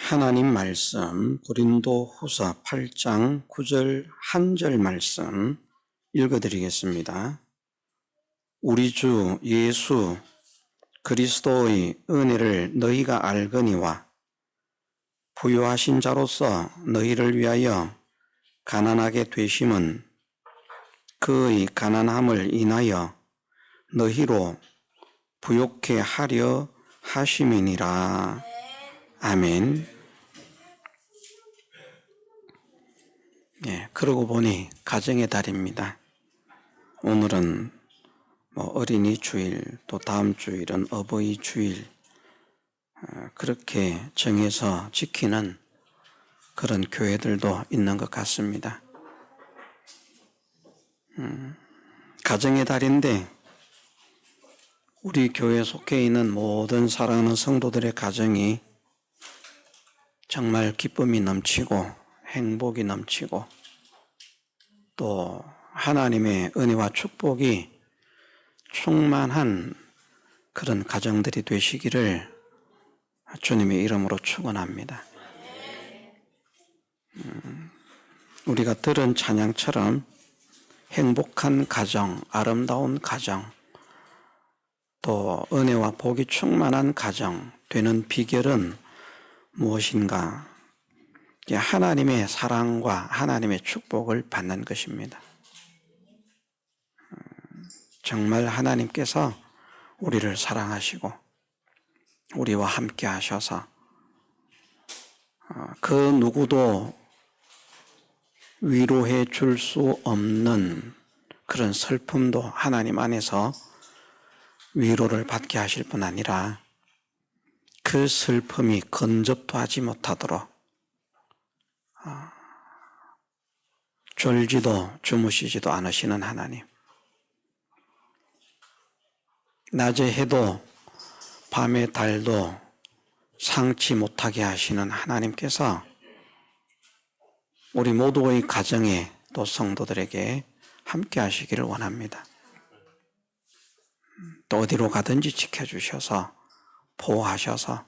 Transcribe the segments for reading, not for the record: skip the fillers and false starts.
하나님 말씀 고린도후서 8장 9절 한 절 말씀 읽어드리겠습니다. 우리 주 예수 그리스도의 은혜를 너희가 알거니와 부유하신 자로서 너희를 위하여 가난하게 되심은 그의 가난함을 인하여 너희로 부욕해 하려 하심이니라. 아멘. 그러고 보니 가정의 달입니다. 오늘은 어린이 주일, 또 다음 주일은 어버이 주일, 그렇게 정해서 지키는 그런 교회들도 있는 것 같습니다. 가정의 달인데 우리 교회에 속해 있는 모든 사랑하는 성도들의 가정이 정말 기쁨이 넘치고 행복이 넘치고 또 하나님의 은혜와 축복이 충만한 그런 가정들이 되시기를 주님의 이름으로 축원합니다. 우리가 들은 찬양처럼 행복한 가정, 아름다운 가정, 또 은혜와 복이 충만한 가정 되는 비결은 무엇인가? 하나님의 사랑과 하나님의 축복을 받는 것입니다. 정말 하나님께서 우리를 사랑하시고 우리와 함께 하셔서 그 누구도 위로해 줄 수 없는 그런 슬픔도 하나님 안에서 위로를 받게 하실 뿐 아니라 그 슬픔이 근접도 하지 못하도록 졸지도 주무시지도 않으시는 하나님, 낮에 해도 밤에 달도 상치 못하게 하시는 하나님께서 우리 모두의 가정에 또 성도들에게 함께 하시기를 원합니다. 또 어디로 가든지 지켜주셔서 보호하셔서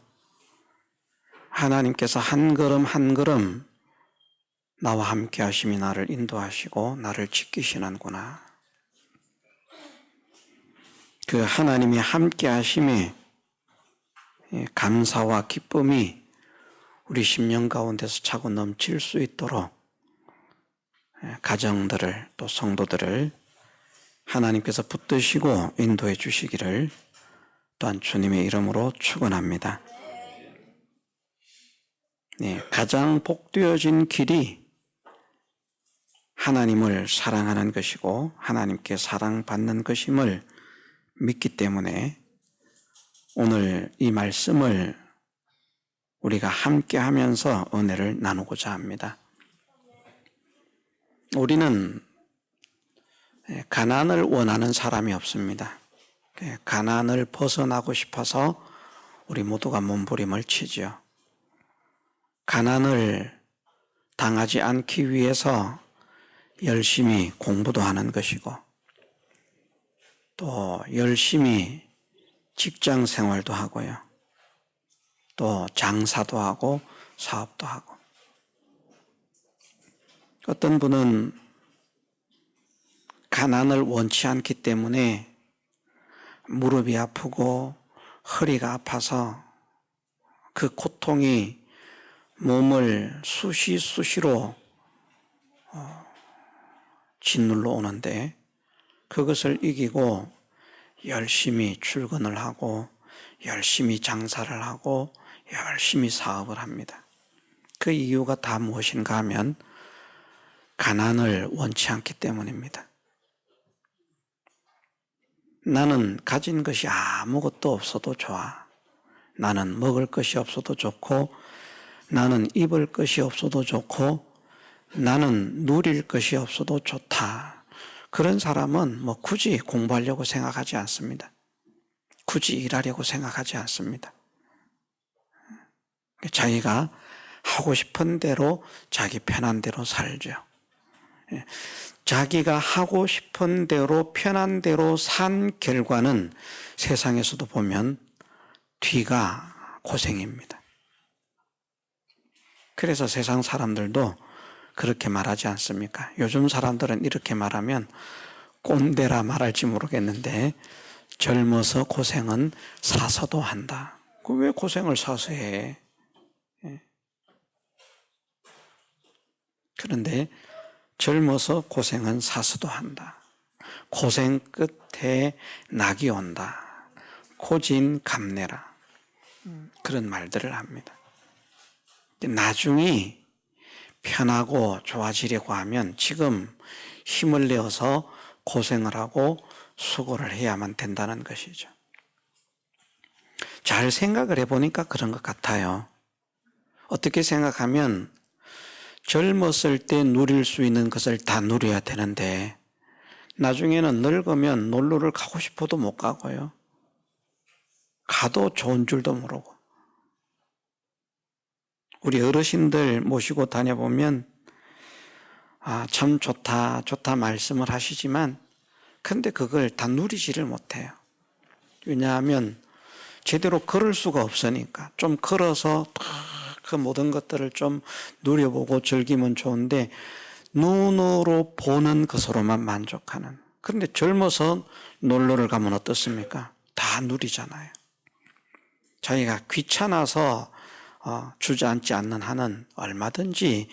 하나님께서 한 걸음 한 걸음 나와 함께 하심이 나를 인도하시고 나를 지키시는구나. 그 하나님이 함께 하심에 감사와 기쁨이 우리 심령 가운데서 차고 넘칠 수 있도록 가정들을 또 성도들을 하나님께서 붙드시고 인도해 주시기를 또한 주님의 이름으로 축원합니다. 가장 복되어진 길이 하나님을 사랑하는 것이고 하나님께 사랑받는 것임을 믿기 때문에 오늘 이 말씀을 우리가 함께 하면서 은혜를 나누고자 합니다. 우리는 가난을 원하는 사람이 없습니다. 가난을 벗어나고 싶어서 우리 모두가 몸부림을 치죠. 가난을 당하지 않기 위해서 열심히 공부도 하는 것이고 또 열심히 직장 생활도 하고요. 또 장사도 하고 사업도 하고 어떤 분은 가난을 원치 않기 때문에 무릎이 아프고 허리가 아파서 그 고통이 몸을 수시로 짓눌러 오는데 그것을 이기고 열심히 출근을 하고 열심히 장사를 하고 열심히 사업을 합니다. 그 이유가 다 무엇인가 하면 가난을 원치 않기 때문입니다. 나는 가진 것이 아무것도 없어도 좋아. 나는 먹을 것이 없어도 좋고 나는 입을 것이 없어도 좋고 나는 누릴 것이 없어도 좋다. 그런 사람은 굳이 공부하려고 생각하지 않습니다. 굳이 일하려고 생각하지 않습니다. 자기가 하고 싶은 대로 자기 편한 대로 살죠. 자기가 하고 싶은 대로 편한 대로 산 결과는 세상에서도 보면 뒤가 고생입니다. 그래서 세상 사람들도 그렇게 말하지 않습니까? 요즘 사람들은 이렇게 말하면 꼰대라 말할지 모르겠는데 젊어서 고생은 사서도 한다. 왜 고생을 사서 해? 그런데 젊어서 고생은 사서도 한다. 고생 끝에 낙이 온다. 고진감래라. 그런 말들을 합니다. 나중이 편하고 좋아지려고 하면 지금 힘을 내어서 고생을 하고 수고를 해야만 된다는 것이죠. 잘 생각을 해보니까 그런 것 같아요. 어떻게 생각하면 젊었을 때 누릴 수 있는 것을 다 누려야 되는데 나중에는 늙으면 놀러를 가고 싶어도 못 가고요. 가도 좋은 줄도 모르고. 우리 어르신들 모시고 다녀보면 참 좋다 말씀을 하시지만 근데 그걸 다 누리지를 못해요. 왜냐하면 제대로 걸을 수가 없으니까 좀 걸어서 그 모든 것들을 좀 누려보고 즐기면 좋은데 눈으로 보는 것으로만 만족하는. 그런데 젊어서 놀러를 가면 어떻습니까? 다 누리잖아요. 자기가 귀찮아서 주저앉지 않는 한은 얼마든지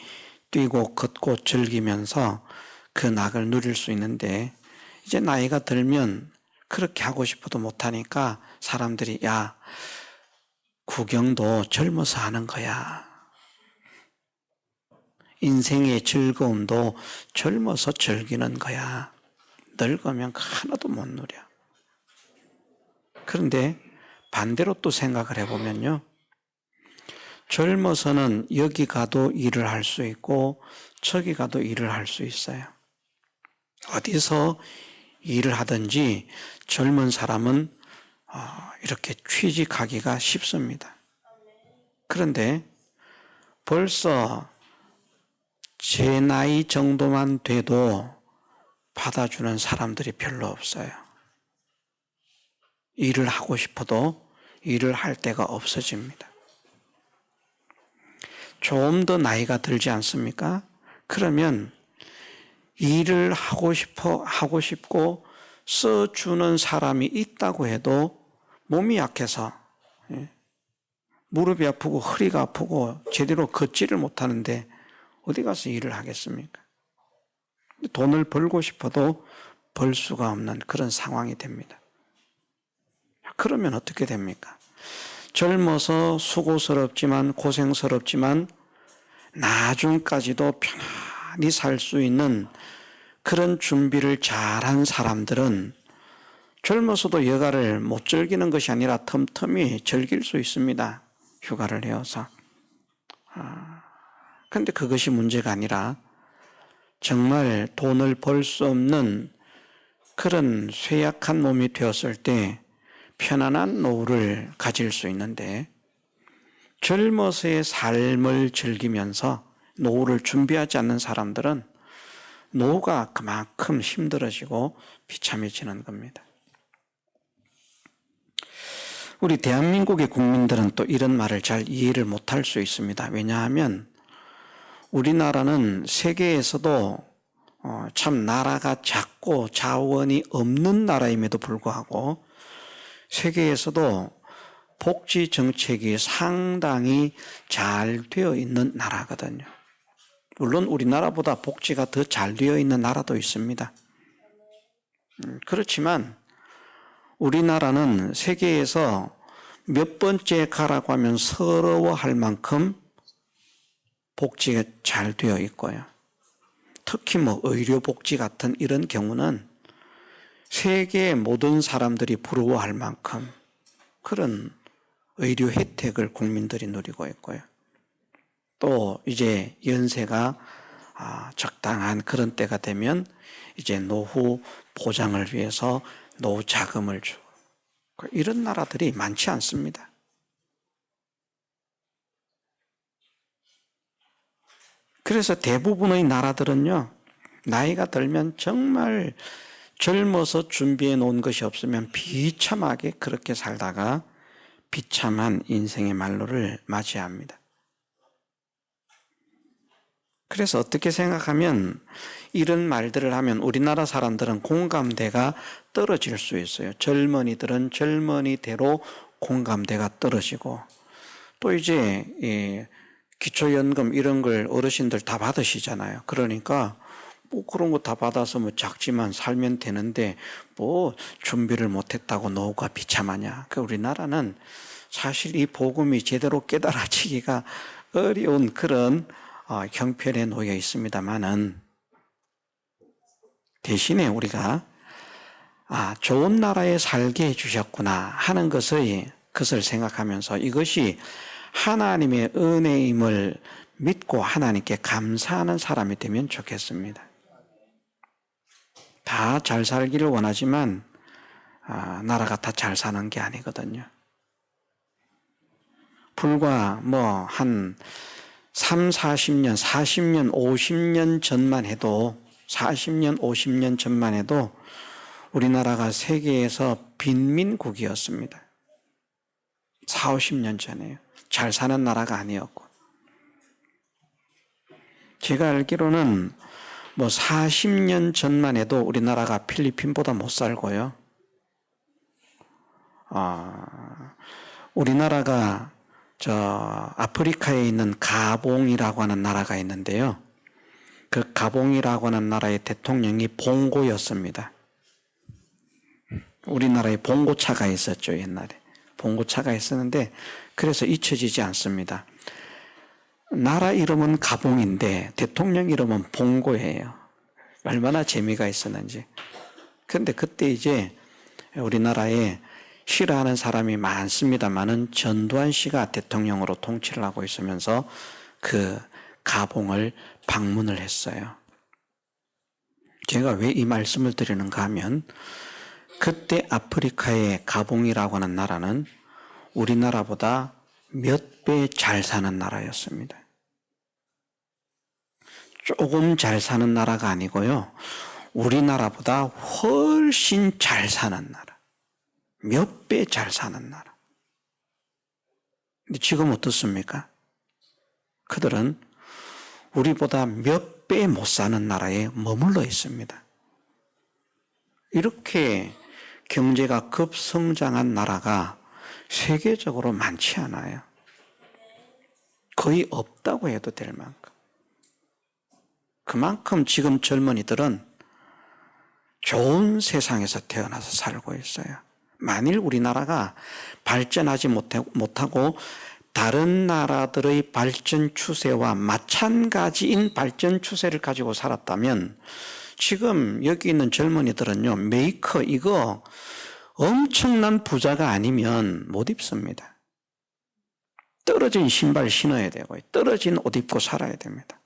뛰고 걷고 즐기면서 그 낙을 누릴 수 있는데 이제 나이가 들면 그렇게 하고 싶어도 못하니까 사람들이 야 구경도 젊어서 하는 거야. 인생의 즐거움도 젊어서 즐기는 거야. 늙으면 하나도 못 누려. 그런데 반대로 또 생각을 해보면요. 젊어서는 여기 가도 일을 할 수 있고 저기 가도 일을 할 수 있어요. 어디서 일을 하든지 젊은 사람은 이렇게 취직하기가 쉽습니다. 그런데 벌써 제 나이 정도만 돼도 받아주는 사람들이 별로 없어요. 일을 하고 싶어도 일을 할 데가 없어집니다. 좀 더 나이가 들지 않습니까? 그러면 일을 하고 싶고 써주는 사람이 있다고 해도 몸이 약해서 무릎이 아프고 허리가 아프고 제대로 걷지를 못하는데 어디 가서 일을 하겠습니까? 돈을 벌고 싶어도 벌 수가 없는 그런 상황이 됩니다. 그러면 어떻게 됩니까? 젊어서 수고스럽지만 고생스럽지만 나중까지도 편안히 살 수 있는 그런 준비를 잘한 사람들은 젊어서도 여가를 못 즐기는 것이 아니라 틈틈이 즐길 수 있습니다. 휴가를 내어서. 그런데 그것이 문제가 아니라 정말 돈을 벌 수 없는 그런 쇠약한 몸이 되었을 때 편안한 노후를 가질 수 있는데 젊어서의 삶을 즐기면서 노후를 준비하지 않는 사람들은 노후가 그만큼 힘들어지고 비참해지는 겁니다. 우리 대한민국의 국민들은 또 이런 말을 잘 이해를 못할 수 있습니다. 왜냐하면 우리나라는 세계에서도 참 나라가 작고 자원이 없는 나라임에도 불구하고 세계에서도 복지 정책이 상당히 잘 되어 있는 나라거든요. 물론 우리나라보다 복지가 더 잘 되어 있는 나라도 있습니다. 그렇지만 우리나라는 세계에서 몇 번째 가라고 하면 서러워할 만큼 복지가 잘 되어 있고요. 특히 의료복지 같은 이런 경우는 세계의 모든 사람들이 부러워할 만큼 그런 의료 혜택을 국민들이 누리고 있고요. 또 이제 연세가 적당한 그런 때가 되면 이제 노후 보장을 위해서 노후 자금을 주고 이런 나라들이 많지 않습니다. 그래서 대부분의 나라들은요, 나이가 들면 정말 젊어서 준비해 놓은 것이 없으면 비참하게 그렇게 살다가 비참한 인생의 말로를 맞이합니다. 그래서 어떻게 생각하면 이런 말들을 하면 우리나라 사람들은 공감대가 떨어질 수 있어요. 젊은이들은 젊은이대로 공감대가 떨어지고, 또 이제 기초연금 이런 걸 어르신들 다 받으시잖아요. 그러니까 뭐 그런 거 다 받아서 뭐 작지만 살면 되는데 뭐 준비를 못했다고 노후가 비참하냐. 그 우리나라는 사실 이 복음이 제대로 깨달아지기가 어려운 그런 형편에 놓여 있습니다만은, 대신에 우리가 좋은 나라에 살게 해주셨구나 하는 것을 생각하면서 이것이 하나님의 은혜임을 믿고 하나님께 감사하는 사람이 되면 좋겠습니다. 다 잘 살기를 원하지만 나라가 다 잘 사는 게 아니거든요. 불과 뭐 한 3, 40년, 40년, 50년 전만 해도 40년, 50년 전만 해도 우리나라가 세계에서 빈민국이었습니다. 4, 50년 전에요. 잘 사는 나라가 아니었고. 제가 알기로는 뭐 40년 전만 해도 우리나라가 필리핀보다 못 살고요. 우리나라가 아프리카에 있는 가봉이라고 하는 나라가 있는데요. 그 가봉이라고 하는 나라의 대통령이 봉고였습니다. 우리나라에 봉고차가 있었죠, 옛날에. 봉고차가 있었는데, 그래서 잊혀지지 않습니다. 나라 이름은 가봉인데 대통령 이름은 봉고예요. 얼마나 재미가 있었는지. 그런데 그때 이제 우리나라에 싫어하는 사람이 많습니다만은 전두환 씨가 대통령으로 통치를 하고 있으면서 그 가봉을 방문을 했어요. 제가 왜 이 말씀을 드리는가 하면, 그때 아프리카의 가봉이라고 하는 나라는 우리나라보다 몇 배 잘 사는 나라였습니다. 조금 잘 사는 나라가 아니고요. 우리나라보다 훨씬 잘 사는 나라. 몇 배 잘 사는 나라. 근데 지금 어떻습니까? 그들은 우리보다 몇 배 못 사는 나라에 머물러 있습니다. 이렇게 경제가 급성장한 나라가 세계적으로 많지 않아요. 거의 없다고 해도 될 만큼. 그만큼 지금 젊은이들은 좋은 세상에서 태어나서 살고 있어요. 만일 우리나라가 발전하지 못하고 다른 나라들의 발전 추세와 마찬가지인 발전 추세를 가지고 살았다면, 지금 여기 있는 젊은이들은요, 메이커 이거 엄청난 부자가 아니면 못 입습니다. 떨어진 신발 신어야 되고 떨어진 옷 입고 살아야 됩니다.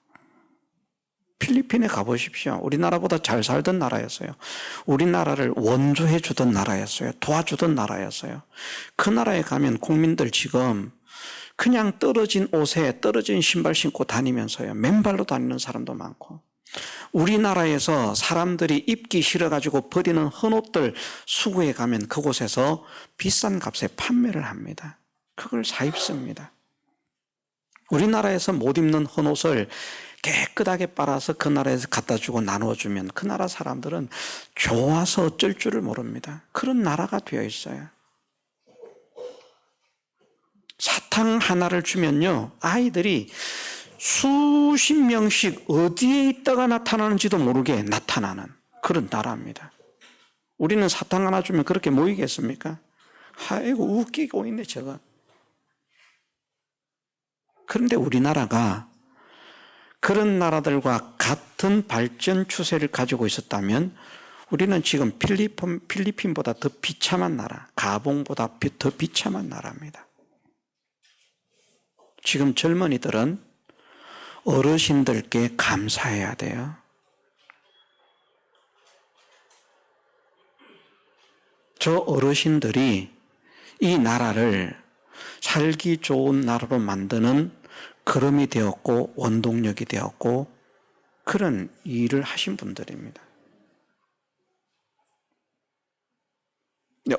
필리핀에 가보십시오. 우리나라보다 잘 살던 나라였어요. 우리나라를 원조해 주던 나라였어요. 도와주던 나라였어요. 그 나라에 가면 국민들 지금 그냥 떨어진 옷에 떨어진 신발 신고 다니면서요, 맨발로 다니는 사람도 많고, 우리나라에서 사람들이 입기 싫어가지고 버리는 헌옷들 수구에 가면 그곳에서 비싼 값에 판매를 합니다. 그걸 사 입습니다. 우리나라에서 못 입는 헌옷을 깨끗하게 빨아서 그 나라에서 갖다 주고 나눠주면 그 나라 사람들은 좋아서 어쩔 줄을 모릅니다. 그런 나라가 되어 있어요. 사탕 하나를 주면요, 아이들이 수십 명씩 어디에 있다가 나타나는지도 모르게 나타나는 그런 나라입니다. 우리는 사탕 하나 주면 그렇게 모이겠습니까? 아이고 웃기고 있네 저거. 그런데 우리나라가 그런 나라들과 같은 발전 추세를 가지고 있었다면 우리는 지금 필리핀보다 더 비참한 나라, 가봉보다 더 비참한 나라입니다. 지금 젊은이들은 어르신들께 감사해야 돼요. 저 어르신들이 이 나라를 살기 좋은 나라로 만드는 걸음이 되었고 원동력이 되었고 그런 일을 하신 분들입니다.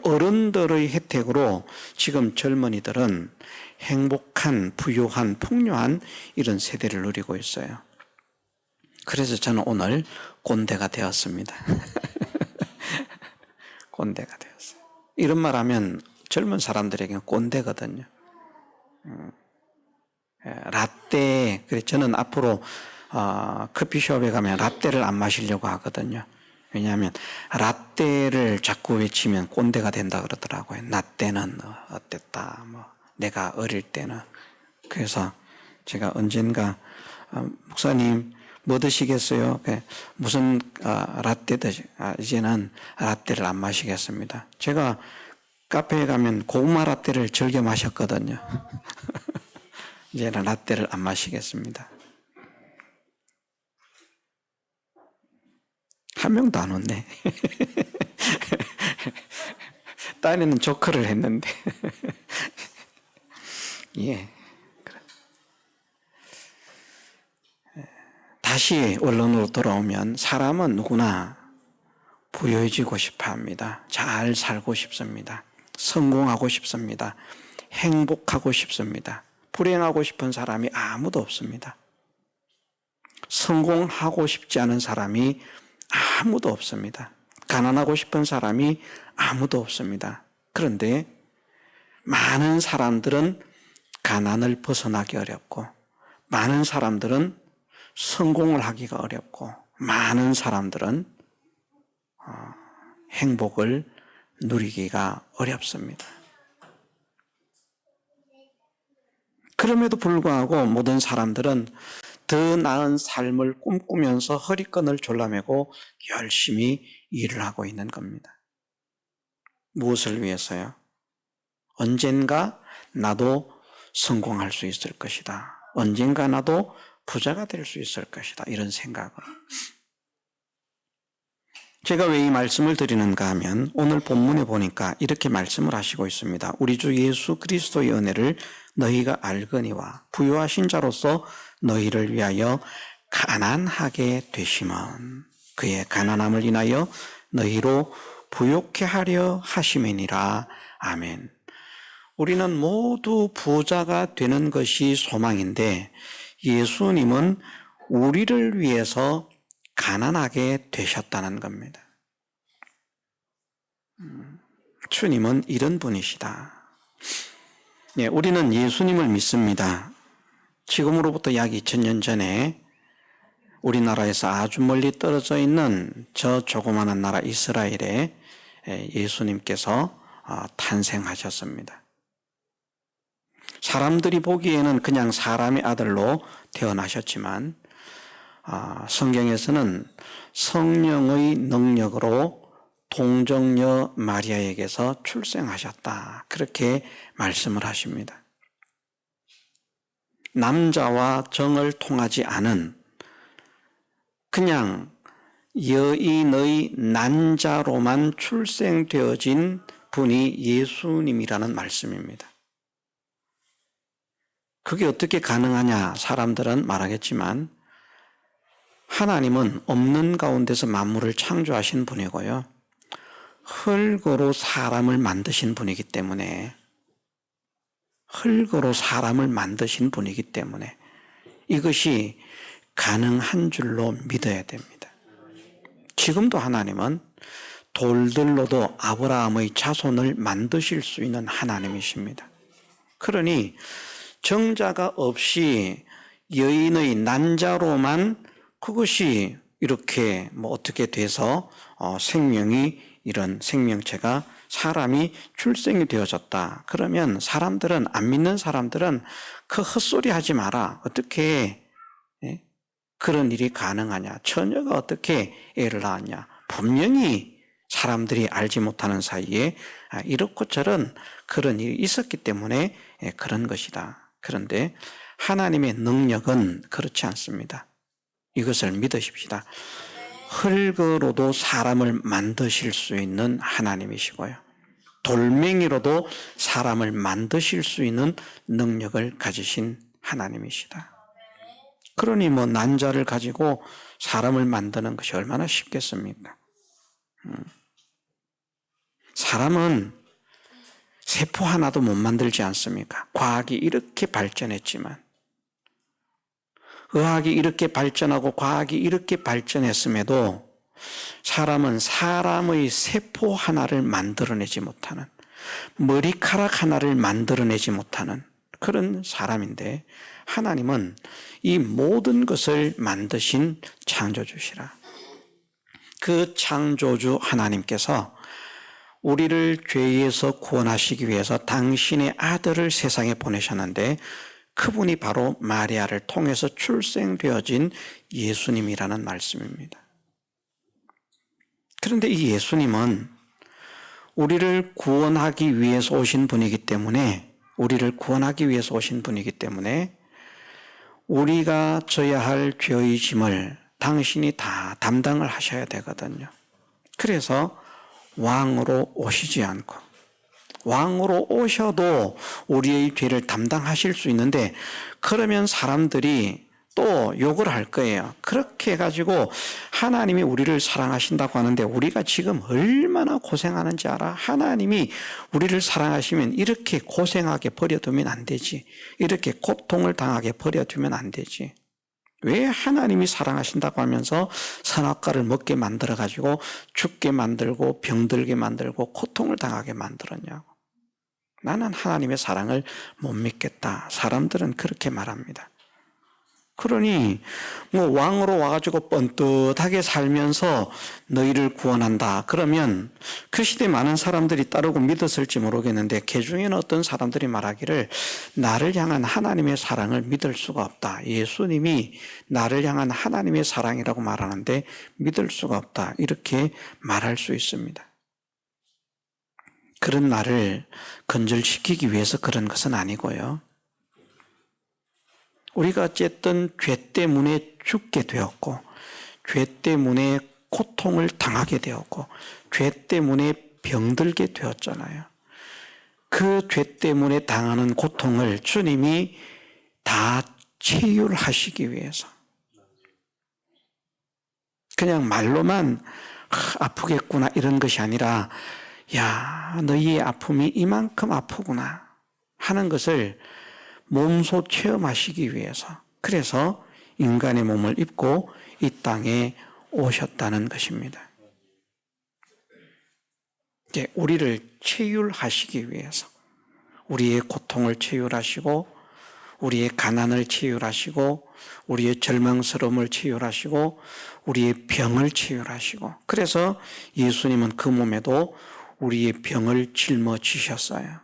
어른들의 혜택으로 지금 젊은이들은 행복한, 부유한, 풍요한 이런 세대를 누리고 있어요. 그래서 저는 오늘 꼰대가 되었습니다. 꼰대가 되었어요. 이런 말 하면 젊은 사람들에게는 꼰대거든요. 라떼, 그래 저는 앞으로 커피숍에 가면 라떼를 안 마시려고 하거든요. 왜냐하면 라떼를 자꾸 외치면 꼰대가 된다 그러더라고요. 나 때는 어땠다, 뭐 내가 어릴 때는. 그래서 제가 언젠가 목사님 뭐 드시겠어요? 무슨 라떼 이제는 라떼를 안 마시겠습니다. 제가 카페에 가면 고구마 라떼를 즐겨 마셨거든요. 이제는 라떼를 안 마시겠습니다. 한 명도 안 왔네. 딴에는 조커를 했는데. 예. 다시 원론으로 돌아오면 사람은 누구나 부유해지고 싶어 합니다. 잘 살고 싶습니다. 성공하고 싶습니다. 행복하고 싶습니다. 불행하고 싶은 사람이 아무도 없습니다. 성공하고 싶지 않은 사람이 아무도 없습니다. 가난하고 싶은 사람이 아무도 없습니다. 그런데 많은 사람들은 가난을 벗어나기 어렵고, 많은 사람들은 성공을 하기가 어렵고, 많은 사람들은 행복을 누리기가 어렵습니다. 그럼에도 불구하고 모든 사람들은 더 나은 삶을 꿈꾸면서 허리끈을 졸라매고 열심히 일을 하고 있는 겁니다. 무엇을 위해서요? 언젠가 나도 성공할 수 있을 것이다. 언젠가 나도 부자가 될 수 있을 것이다. 이런 생각을. 제가 왜 이 말씀을 드리는가 하면 오늘 본문에 보니까 이렇게 말씀을 하시고 있습니다. 우리 주 예수 그리스도의 은혜를 너희가 알거니와 부유하신 자로서 너희를 위하여 가난하게 되심은 그의 가난함을 인하여 너희로 부욕해 하려 하심이니라. 아멘. 우리는 모두 부자가 되는 것이 소망인데 예수님은 우리를 위해서 가난하게 되셨다는 겁니다. 주님은 이런 분이시다. 네, 우리는 예수님을 믿습니다. 지금으로부터 약 2000년 전에 우리나라에서 아주 멀리 떨어져 있는 저 조그마한 나라 이스라엘에 예수님께서 탄생하셨습니다. 사람들이 보기에는 그냥 사람의 아들로 태어나셨지만 성경에서는 성령의 능력으로 동정녀 마리아에게서 출생하셨다. 그렇게 말씀을 하십니다. 남자와 정을 통하지 않은 그냥 여인의 난자로만 출생되어진 분이 예수님이라는 말씀입니다. 그게 어떻게 가능하냐 사람들은 말하겠지만 하나님은 없는 가운데서 만물을 창조하신 분이고요. 흙으로 사람을 만드신 분이기 때문에 이것이 가능한 줄로 믿어야 됩니다. 지금도 하나님은 돌들로도 아브라함의 자손을 만드실 수 있는 하나님이십니다. 그러니 정자가 없이 여인의 난자로만 그것이 이렇게 어떻게 돼서 생명이 이런 생명체가 사람이 출생이 되어졌다. 그러면 사람들은 안 믿는 사람들은 그 헛소리 하지 마라. 어떻게 그런 일이 가능하냐? 처녀가 어떻게 애를 낳았냐? 분명히 사람들이 알지 못하는 사이에 이렇고 저런 그런 일이 있었기 때문에 그런 것이다. 그런데 하나님의 능력은 그렇지 않습니다. 이것을 믿으십시다. 흙으로도 사람을 만드실 수 있는 하나님이시고요. 돌멩이로도 사람을 만드실 수 있는 능력을 가지신 하나님이시다. 그러니 난자를 가지고 사람을 만드는 것이 얼마나 쉽겠습니까? 사람은 세포 하나도 못 만들지 않습니까? 과학이 이렇게 발전했지만 의학이 이렇게 발전하고 과학이 이렇게 발전했음에도 사람은 사람의 세포 하나를 만들어내지 못하는, 머리카락 하나를 만들어내지 못하는 그런 사람인데, 하나님은 이 모든 것을 만드신 창조주시라. 그 창조주 하나님께서 우리를 죄에서 구원하시기 위해서 당신의 아들을 세상에 보내셨는데, 그분이 바로 마리아를 통해서 출생되어진 예수님이라는 말씀입니다. 그런데 이 예수님은 우리를 구원하기 위해서 오신 분이기 때문에, 우리가 져야 할 죄의 짐을 당신이 다 담당을 하셔야 되거든요. 그래서 왕으로 오시지 않고, 왕으로 오셔도 우리의 죄를 담당하실 수 있는데, 그러면 사람들이 또 욕을 할 거예요. 그렇게 해가지고 하나님이 우리를 사랑하신다고 하는데 우리가 지금 얼마나 고생하는지 알아? 하나님이 우리를 사랑하시면 이렇게 고생하게 버려두면 안 되지. 이렇게 고통을 당하게 버려두면 안 되지. 왜 하나님이 사랑하신다고 하면서 선악과를 먹게 만들어가지고 죽게 만들고 병들게 만들고 고통을 당하게 만들었냐고. 나는 하나님의 사랑을 못 믿겠다. 사람들은 그렇게 말합니다. 그러니 왕으로 와가지고 뻔듯하게 살면서 너희를 구원한다. 그러면 그 시대 많은 사람들이 따르고 믿었을지 모르겠는데, 그 중에는 어떤 사람들이 말하기를 나를 향한 하나님의 사랑을 믿을 수가 없다. 예수님이 나를 향한 하나님의 사랑이라고 말하는데 믿을 수가 없다. 이렇게 말할 수 있습니다. 그런 말을 건절시키기 위해서 그런 것은 아니고요. 우리가 어쨌든 죄 때문에 죽게 되었고, 죄 때문에 고통을 당하게 되었고, 죄 때문에 병들게 되었잖아요. 그 죄 때문에 당하는 고통을 주님이 다 치유하시기 위해서, 그냥 말로만 아프겠구나 이런 것이 아니라, 야, 너희의 아픔이 이만큼 아프구나 하는 것을 몸소 체험하시기 위해서, 그래서 인간의 몸을 입고 이 땅에 오셨다는 것입니다. 우리를 치유하시기 위해서, 우리의 고통을 치유하시고, 우리의 가난을 치유하시고, 우리의 절망스러움을 치유하시고, 우리의 병을 치유하시고, 그래서 예수님은 그 몸에도 우리의 병을 짊어지셨어요.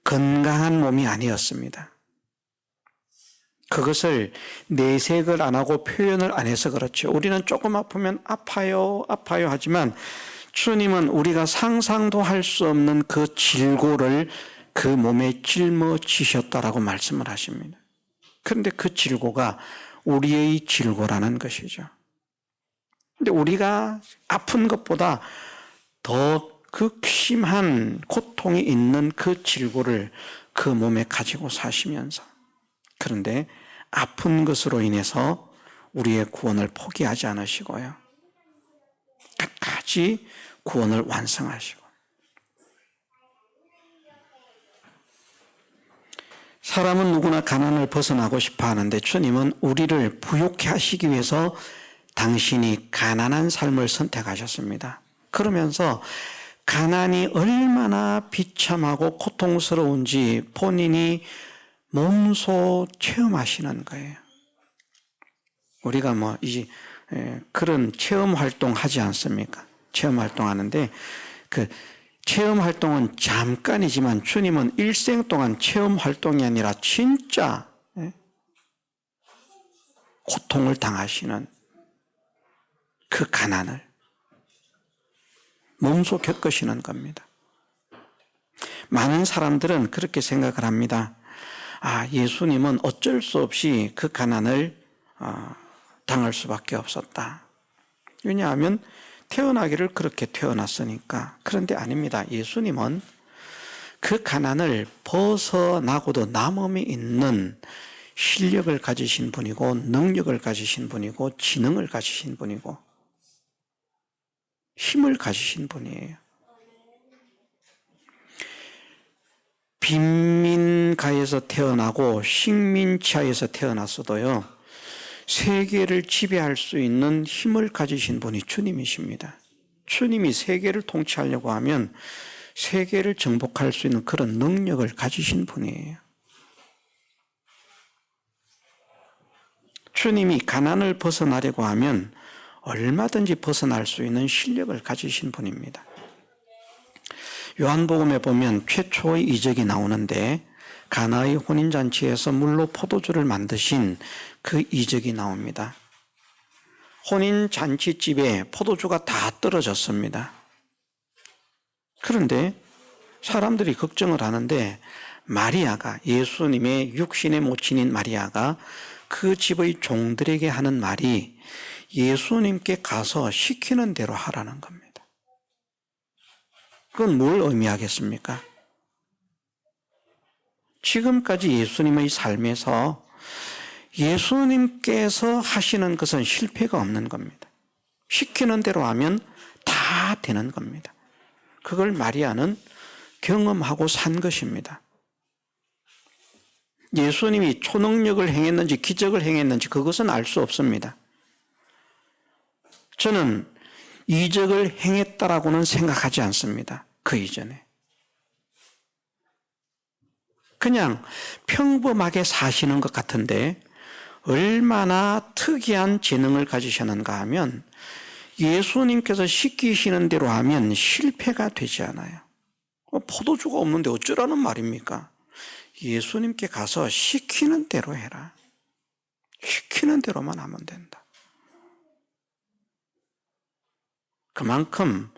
건강한 몸이 아니었습니다. 그것을 내색을 안 하고 표현을 안 해서 그렇죠. 우리는 조금 아프면 아파요 하지만 주님은 우리가 상상도 할 수 없는 그 질고를 그 몸에 짊어지셨다라고 말씀을 하십니다. 그런데 그 질고가 우리의 질고라는 것이죠. 근데 우리가 아픈 것보다 더 극심한 고통이 있는 그 질고를 그 몸에 가지고 사시면서, 그런데 아픈 것으로 인해서 우리의 구원을 포기하지 않으시고요, 끝까지 구원을 완성하시고, 사람은 누구나 가난을 벗어나고 싶어 하는데 주님은 우리를 부욕해 하시기 위해서 당신이 가난한 삶을 선택하셨습니다. 그러면서 가난이 얼마나 비참하고 고통스러운지 본인이 몸소 체험하시는 거예요. 우리가 그런 체험 활동 하지 않습니까? 체험 활동 하는데 그 체험 활동은 잠깐이지만 주님은 일생 동안 체험 활동이 아니라 진짜 고통을 당하시는 그 가난을 몸소 겪으시는 겁니다. 많은 사람들은 그렇게 생각을 합니다. 예수님은 어쩔 수 없이 그 가난을 당할 수밖에 없었다. 왜냐하면 태어나기를 그렇게 태어났으니까. 그런데 아닙니다. 예수님은 그 가난을 벗어나고도 남음이 있는 실력을 가지신 분이고, 능력을 가지신 분이고, 지능을 가지신 분이고, 힘을 가지신 분이에요. 빈민가에서 태어나고 식민지하에서 태어났어도요, 세계를 지배할 수 있는 힘을 가지신 분이 주님이십니다. 주님이 세계를 통치하려고 하면 세계를 정복할 수 있는 그런 능력을 가지신 분이에요. 주님이 가난을 벗어나려고 하면 얼마든지 벗어날 수 있는 실력을 가지신 분입니다. 요한복음에 보면 최초의 이적이 나오는데 가나의 혼인잔치에서 물로 포도주를 만드신 그 이적이 나옵니다. 혼인잔치집에 포도주가 다 떨어졌습니다. 그런데 사람들이 걱정을 하는데 마리아가, 예수님의 육신의 모친인 마리아가 그 집의 종들에게 하는 말이 예수님께 가서 시키는 대로 하라는 겁니다. 그건 뭘 의미하겠습니까? 지금까지 예수님의 삶에서 예수님께서 하시는 것은 실패가 없는 겁니다. 시키는 대로 하면 다 되는 겁니다. 그걸 마리아는 경험하고 산 것입니다. 예수님이 초능력을 행했는지 기적을 행했는지 그것은 알 수 없습니다. 저는 이적을 행했다라고는 생각하지 않습니다. 그 이전에. 그냥 평범하게 사시는 것 같은데 얼마나 특이한 재능을 가지셨는가 하면 예수님께서 시키시는 대로 하면 실패가 되지 않아요. 포도주가 없는데 어쩌라는 말입니까? 예수님께 가서 시키는 대로 해라. 시키는 대로만 하면 된다. 그만큼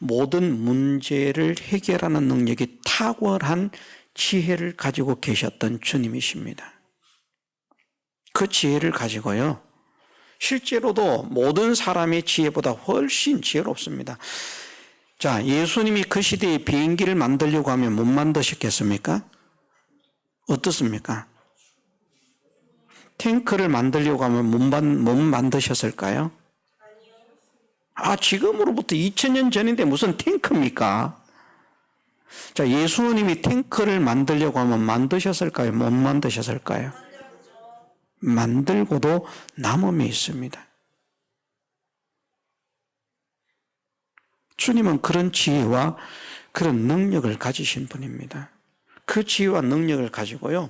모든 문제를 해결하는 능력이 탁월한 지혜를 가지고 계셨던 주님이십니다. 그 지혜를 가지고요, 실제로도 모든 사람의 지혜보다 훨씬 지혜롭습니다. 자, 예수님이 그 시대에 비행기를 만들려고 하면 못 만드셨겠습니까? 어떻습니까? 탱크를 만들려고 하면 못 만드셨을까요? 지금으로부터 2000년 전인데 무슨 탱크입니까? 자, 예수님이 탱크를 만들려고 하면 만드셨을까요? 못 만드셨을까요? 만들고도 남음이 있습니다. 주님은 그런 지혜와 그런 능력을 가지신 분입니다. 그 지혜와 능력을 가지고요,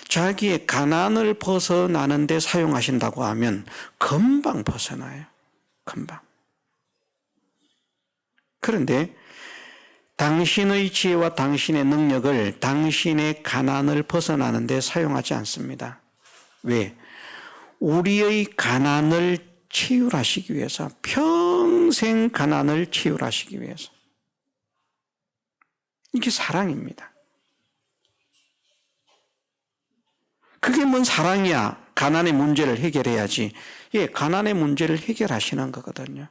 자기의 가난을 벗어나는 데 사용하신다고 하면 금방 벗어나요. 금방. 그런데 당신의 지혜와 당신의 능력을 당신의 가난을 벗어나는 데 사용하지 않습니다. 왜? 우리의 가난을 치유하시기 위해서, 평생 가난을 치유하시기 위해서. 이게 사랑입니다. 그게 뭔 사랑이야? 가난의 문제를 해결해야지. 예, 가난의 문제를 해결하시는 거거든요.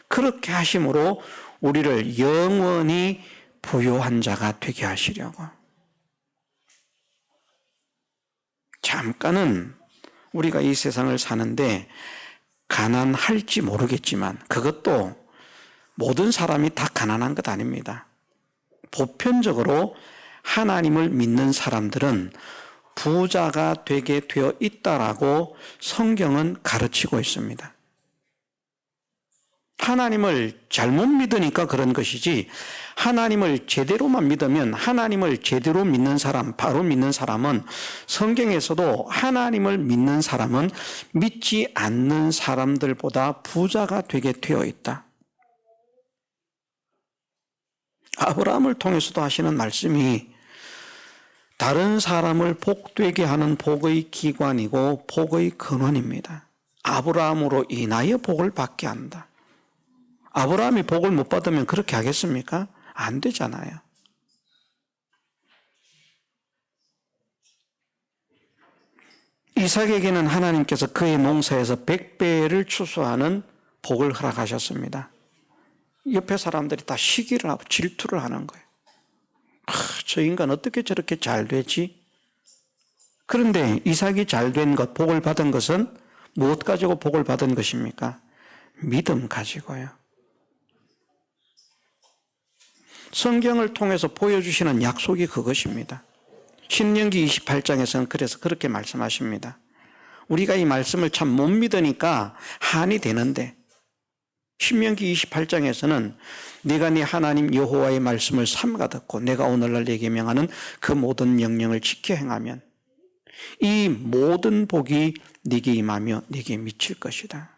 그렇게 하심으로 우리를 영원히 부유한 자가 되게 하시려고. 잠깐은 우리가 이 세상을 사는데 가난할지 모르겠지만 그것도 모든 사람이 다 가난한 것 아닙니다. 보편적으로 하나님을 믿는 사람들은 부자가 되게 되어 있다라고 성경은 가르치고 있습니다. 하나님을 잘못 믿으니까 그런 것이지, 하나님을 제대로만 믿으면, 하나님을 제대로 믿는 사람, 바로 믿는 사람은, 성경에서도 하나님을 믿는 사람은 믿지 않는 사람들보다 부자가 되게 되어 있다. 아브라함을 통해서도 하시는 말씀이 다른 사람을 복되게 하는 복의 기관이고 복의 근원입니다. 아브라함으로 인하여 복을 받게 한다. 아브라함이 복을 못 받으면 그렇게 하겠습니까? 안 되잖아요. 이삭에게는 하나님께서 그의 농사에서 100배를 추수하는 복을 허락하셨습니다. 옆에 사람들이 다 시기를 하고 질투를 하는 거예요. 저 인간 어떻게 저렇게 잘 되지? 그런데 이삭이 잘 된 것, 복을 받은 것은 무엇 가지고 복을 받은 것입니까? 믿음 가지고요. 성경을 통해서 보여주시는 약속이 그것입니다. 신명기 28장에서는 그래서 그렇게 말씀하십니다. 우리가 이 말씀을 참 못 믿으니까 한이 되는데, 신명기 28장에서는 네가 네 하나님 여호와의 말씀을 삼가 듣고 내가 오늘날 네게 명하는 그 모든 명령을 지켜 행하면 이 모든 복이 네게 임하며 네게 미칠 것이다.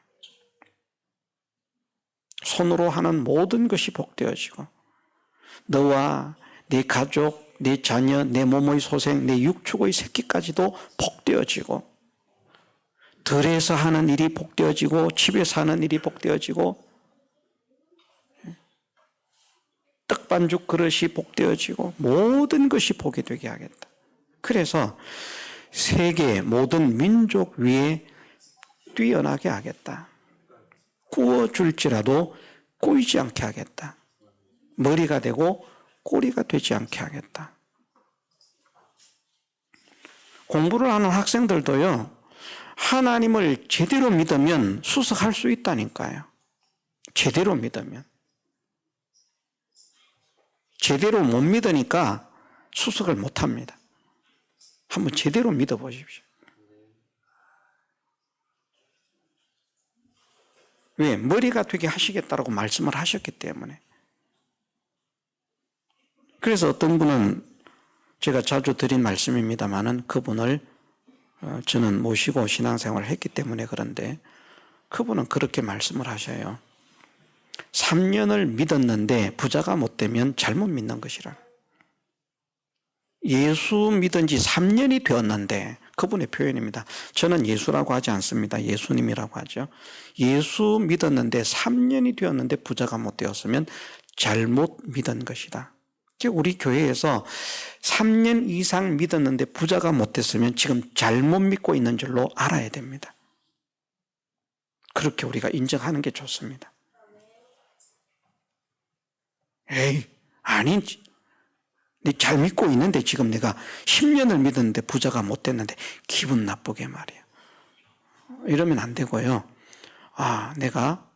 손으로 하는 모든 것이 복되어지고 너와 네 가족, 네 자녀, 내 몸의 소생, 내 육축의 새끼까지도 복되어지고, 들에서 하는 일이 복되어지고 집에서 하는 일이 복되어지고 떡반죽 그릇이 복되어지고 모든 것이 복이 되게 하겠다. 그래서 세계 모든 민족 위에 뛰어나게 하겠다. 구워줄지라도 꼬이지 않게 하겠다. 머리가 되고 꼬리가 되지 않게 하겠다. 공부를 하는 학생들도요, 하나님을 제대로 믿으면 수석할 수 있다니까요. 제대로 믿으면. 제대로 못 믿으니까 수석을 못 합니다. 한번 제대로 믿어보십시오. 왜? 머리가 되게 하시겠다라고 말씀을 하셨기 때문에. 그래서 어떤 분은 제가 자주 드린 말씀입니다마는 그분을 저는 모시고 신앙생활을 했기 때문에 그런데 그분은 그렇게 말씀을 하셔요. 3년을 믿었는데 부자가 못 되면 잘못 믿는 것이라. 예수 믿은 지 3년이 되었는데, 그분의 표현입니다. 저는 예수라고 하지 않습니다. 예수님이라고 하죠. 예수 믿었는데 3년이 되었는데 부자가 못 되었으면 잘못 믿은 것이다. 우리 교회에서 3년 이상 믿었는데 부자가 못 됐으면 지금 잘못 믿고 있는 줄로 알아야 됩니다. 그렇게 우리가 인정하는 게 좋습니다. 에이, 아니지. 잘 믿고 있는데 지금 내가 10년을 믿었는데 부자가 못 됐는데 기분 나쁘게 말이에요. 이러면 안 되고요. 내가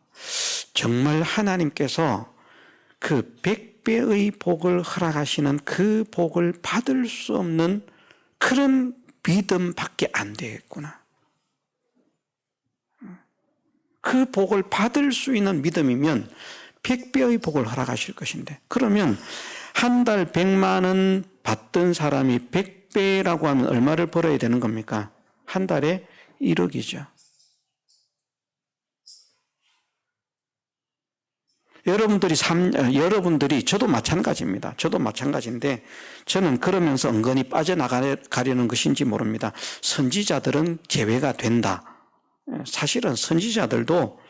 정말 하나님께서 그 100배의 복을 허락하시는 그 복을 받을 수 없는 그런 믿음밖에 안 되겠구나. 그 복을 받을 수 있는 믿음이면 100배의 복을 허락하실 것인데, 그러면 한 달 100만 원 받던 사람이 100배라고 하면 얼마를 벌어야 되는 겁니까? 한 달에 1억이죠. 여러분들이 저도 마찬가지입니다. 저도 마찬가지인데 저는 그러면서 은근히 빠져나가려는 것인지 모릅니다. 선지자들은 제외가 된다. 사실은 선지자들도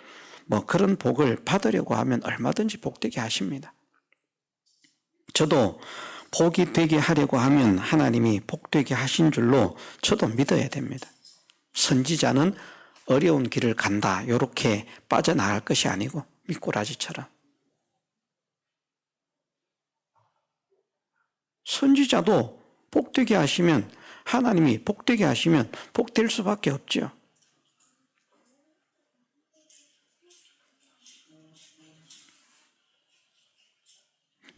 그런 복을 받으려고 하면 얼마든지 복되게 하십니다. 저도 복이 되게 하려고 하면 하나님이 복되게 하신 줄로 저도 믿어야 됩니다. 선지자는 어려운 길을 간다, 이렇게 빠져나갈 것이 아니고 미꾸라지처럼. 선지자도 복되게 하시면, 하나님이 복되게 하시면 복될 수밖에 없죠.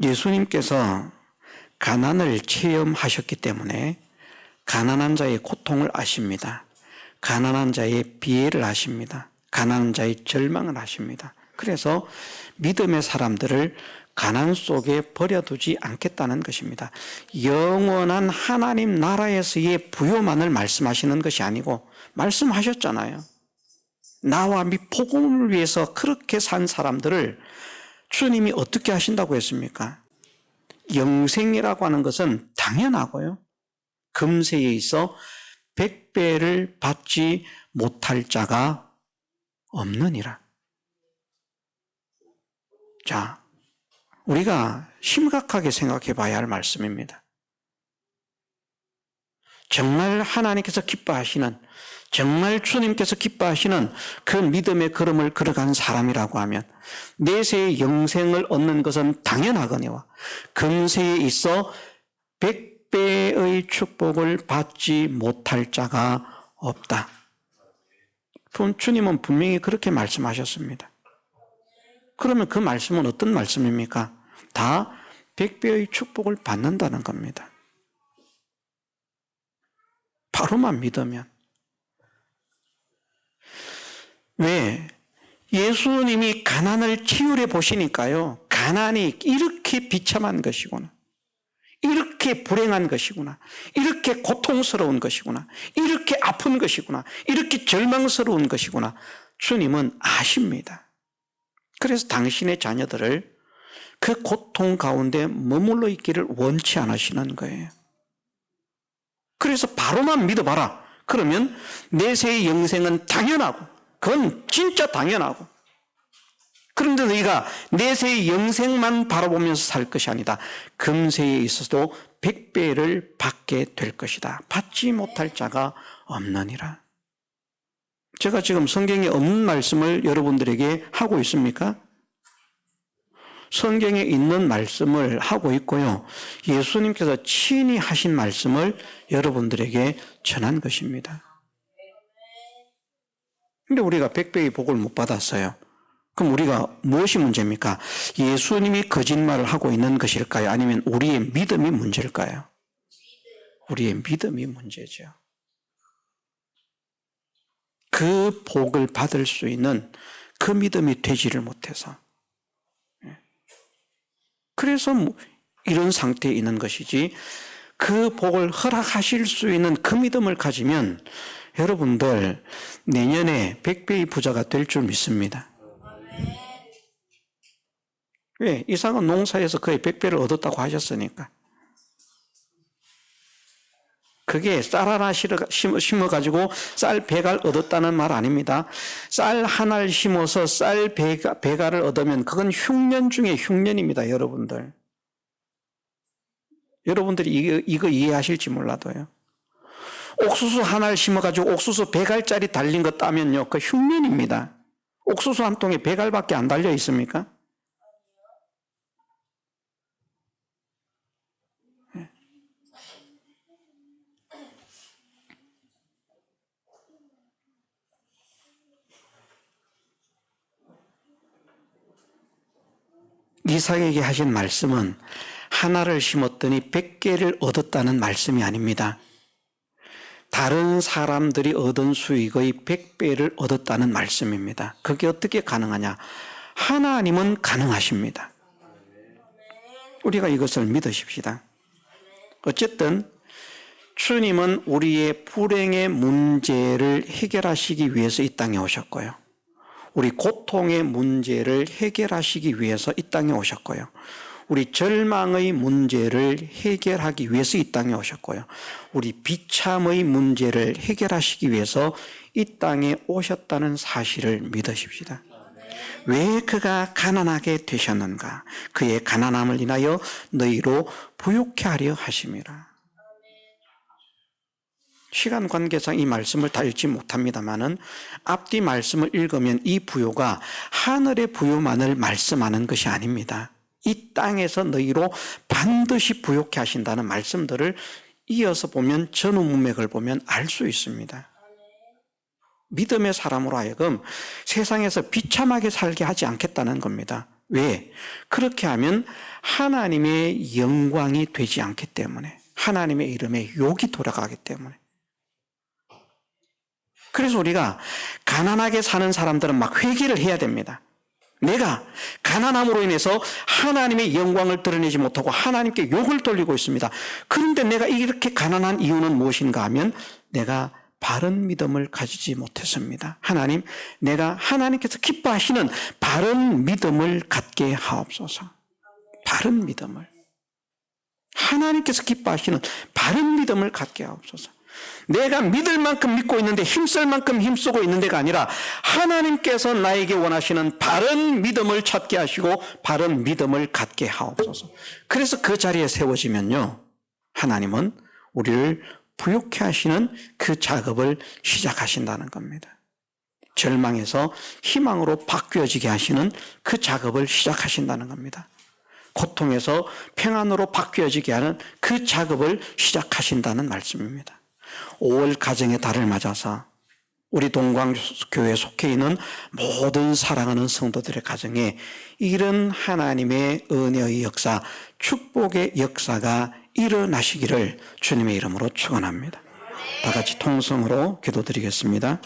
예수님께서 가난을 체험하셨기 때문에 가난한 자의 고통을 아십니다. 가난한 자의 비애를 아십니다. 가난한 자의 절망을 아십니다. 그래서 믿음의 사람들을 가난 속에 버려두지 않겠다는 것입니다. 영원한 하나님 나라에서의 부요만을 말씀하시는 것이 아니고, 말씀하셨잖아요. 나와 및 복음을 위해서 그렇게 산 사람들을 주님이 어떻게 하신다고 했습니까? 영생이라고 하는 것은 당연하고요. 금세에 있어 100배를 받지 못할 자가 없느니라. 자, 우리가 심각하게 생각해 봐야 할 말씀입니다. 정말 하나님께서 기뻐하시는, 정말 주님께서 기뻐하시는 그 믿음의 걸음을 걸어간 사람이라고 하면 내세의 영생을 얻는 것은 당연하거니와 금세에 있어 100배의 축복을 받지 못할 자가 없다. 주님은 분명히 그렇게 말씀하셨습니다. 그러면 그 말씀은 어떤 말씀입니까? 다 100배의 축복을 받는다는 겁니다. 바로만 믿으면. 왜? 예수님이 가난을 치유해 보시니까요. 가난이 이렇게 비참한 것이구나. 이렇게 불행한 것이구나. 이렇게 고통스러운 것이구나. 이렇게 아픈 것이구나. 이렇게 절망스러운 것이구나. 주님은 아십니다. 그래서 당신의 자녀들을 그 고통 가운데 머물러 있기를 원치 않으시는 거예요. 그래서 바로만 믿어봐라. 그러면 내세의 영생은 당연하고, 그건 진짜 당연하고. 그런데 너희가 내세의 영생만 바라보면서 살 것이 아니다. 금세에 있어서도 100배를 받게 될 것이다. 받지 못할 자가 없느니라. 제가 지금 성경에 없는 말씀을 여러분들에게 하고 있습니까? 성경에 있는 말씀을 하고 있고요. 예수님께서 친히 하신 말씀을 여러분들에게 전한 것입니다. 근데 우리가 100배의 복을 못 받았어요. 그럼 우리가 무엇이 문제입니까? 예수님이 거짓말을 하고 있는 것일까요? 아니면 우리의 믿음이 문제일까요? 우리의 믿음이 문제죠. 그 복을 받을 수 있는 그 믿음이 되지를 못해서. 그래서 이런 상태에 있는 것이지, 그 복을 허락하실 수 있는 그 믿음을 가지면 여러분들 내년에 100배의 부자가 될 줄 믿습니다. 왜? 이삭은 농사에서 거의 100배를 얻었다고 하셨으니까. 그게 쌀 하나 심어가지고 쌀 100알 얻었다는 말 아닙니다. 쌀 하나를 심어서 쌀 100알을 얻으면 그건 흉년 중에 흉년입니다, 여러분들. 여러분들이 이거 이해하실지 몰라도요. 옥수수 하나를 심어가지고 옥수수 100알짜리 달린 거 따면요, 그 흉년입니다. 옥수수 한 통에 100알밖에 안 달려 있습니까? 이삭에게 하신 말씀은 하나를 심었더니 100개를 얻었다는 말씀이 아닙니다. 다른 사람들이 얻은 수익의 100배를 얻었다는 말씀입니다. 그게 어떻게 가능하냐? 하나님은 가능하십니다. 우리가 이것을 믿으십시다. 어쨌든 주님은 우리의 불행의 문제를 해결하시기 위해서 이 땅에 오셨고요. 우리 고통의 문제를 해결하시기 위해서 이 땅에 오셨고요. 우리 절망의 문제를 해결하기 위해서 이 땅에 오셨고요. 우리 비참의 문제를 해결하시기 위해서 이 땅에 오셨다는 사실을 믿으십시다. 왜 그가 가난하게 되셨는가? 그의 가난함을 인하여 너희로 부유케 하려 하심이라. 시간 관계상 이 말씀을 다 읽지 못합니다만은 앞뒤 말씀을 읽으면 이 부요가 하늘의 부요만을 말씀하는 것이 아닙니다. 이 땅에서 너희로 반드시 부요케 하신다는 말씀들을 이어서 보면, 전후 문맥을 보면 알 수 있습니다. 믿음의 사람으로 하여금 세상에서 비참하게 살게 하지 않겠다는 겁니다. 왜? 그렇게 하면 하나님의 영광이 되지 않기 때문에, 하나님의 이름에 욕이 돌아가기 때문에. 그래서 우리가 가난하게 사는 사람들은 막 회개를 해야 됩니다. 내가 가난함으로 인해서 하나님의 영광을 드러내지 못하고 하나님께 욕을 돌리고 있습니다. 그런데 내가 이렇게 가난한 이유는 무엇인가 하면 내가 바른 믿음을 가지지 못했습니다. 하나님, 내가 하나님께서 기뻐하시는 바른 믿음을 갖게 하옵소서. 바른 믿음을. 하나님께서 기뻐하시는 바른 믿음을 갖게 하옵소서. 내가 믿을 만큼 믿고 있는데 힘쓸 만큼 힘쓰고 있는 데가 아니라 하나님께서 나에게 원하시는 바른 믿음을 찾게 하시고 바른 믿음을 갖게 하옵소서. 그래서 그 자리에 세워지면요, 하나님은 우리를 부유케 하시는 그 작업을 시작하신다는 겁니다. 절망에서 희망으로 바뀌어지게 하시는 그 작업을 시작하신다는 겁니다. 고통에서 평안으로 바뀌어지게 하는 그 작업을 시작하신다는 말씀입니다. 5월 가정의 달을 맞아서 우리 동광교회에 속해 있는 모든 사랑하는 성도들의 가정에 이런 하나님의 은혜의 역사, 축복의 역사가 일어나시기를 주님의 이름으로 축원합니다. 다 같이 통성으로 기도드리겠습니다.